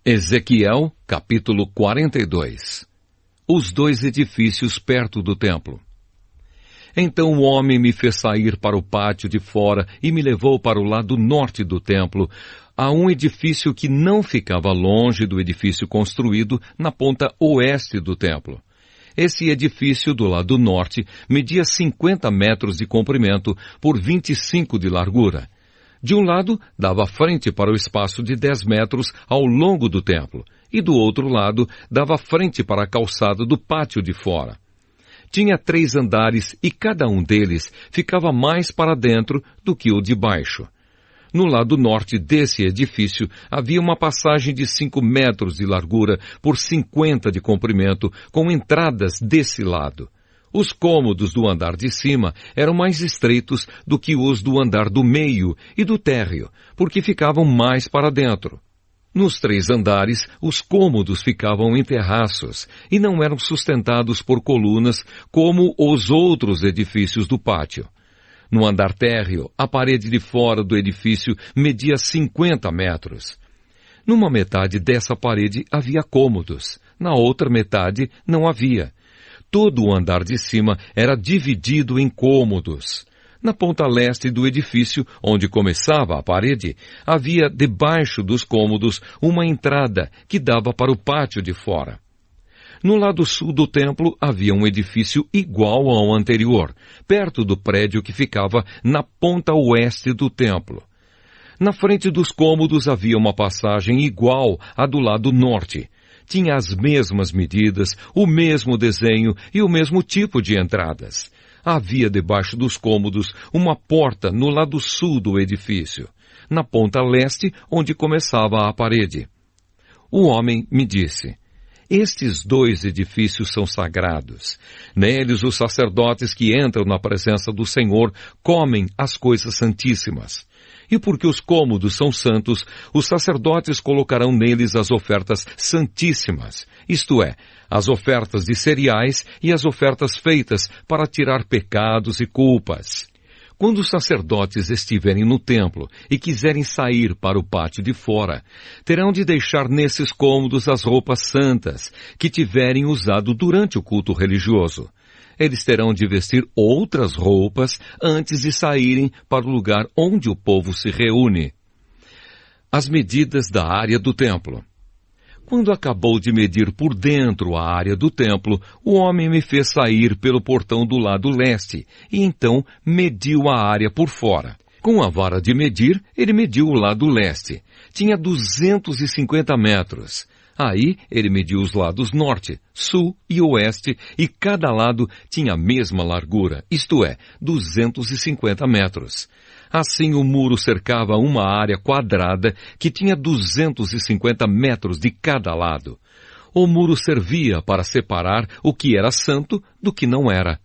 Ezequiel, capítulo 42. Os dois edifícios perto do templo. Então o homem me fez sair para o pátio de fora e me levou para o lado norte do templo, a um edifício que não ficava longe do edifício construído na ponta oeste do templo. Esse edifício do lado norte media 50 metros de comprimento por 25 de largura. De um lado, dava frente para o espaço de 10 metros ao longo do templo, e do outro lado, dava frente para a calçada do pátio de fora. Tinha 3 andares e cada um deles ficava mais para dentro do que o de baixo. No lado norte desse edifício havia uma passagem de 5 metros de largura por 50 de comprimento, com entradas desse lado. Os cômodos do andar de cima eram mais estreitos do que os do andar do meio e do térreo, porque ficavam mais para dentro. Nos 3 andares, os cômodos ficavam em terraços e não eram sustentados por colunas como os outros edifícios do pátio. No andar térreo, a parede de fora do edifício media 50 metros. Numa metade dessa parede havia cômodos, na outra metade não havia. Todo o andar de cima era dividido em cômodos. Na ponta leste do edifício, onde começava a parede, havia debaixo dos cômodos uma entrada que dava para o pátio de fora. No lado sul do templo havia um edifício igual ao anterior, perto do prédio que ficava na ponta oeste do templo. Na frente dos cômodos havia uma passagem igual à do lado norte. Tinha as mesmas medidas, o mesmo desenho e o mesmo tipo de entradas. Havia debaixo dos cômodos uma porta no lado sul do edifício, na ponta leste, onde começava a parede. O homem me disse: estes 2 edifícios são sagrados. Neles os sacerdotes que entram na presença do Senhor comem as coisas santíssimas. E porque os cômodos são santos, os sacerdotes colocarão neles as ofertas santíssimas, isto é, as ofertas de cereais e as ofertas feitas para tirar pecados e culpas. Quando os sacerdotes estiverem no templo e quiserem sair para o pátio de fora, terão de deixar nesses cômodos as roupas santas que tiverem usado durante o culto religioso. Eles terão de vestir outras roupas antes de saírem para o lugar onde o povo se reúne. As medidas da área do templo. Quando acabou de medir por dentro a área do templo, o homem me fez sair pelo portão do lado leste, e então mediu a área por fora. Com a vara de medir, ele mediu o lado leste. Tinha 250 metros. Aí ele mediu os lados norte, sul e oeste, e cada lado tinha a mesma largura, isto é, 250 metros. Assim o muro cercava uma área quadrada que tinha 250 metros de cada lado. O muro servia para separar o que era santo do que não era.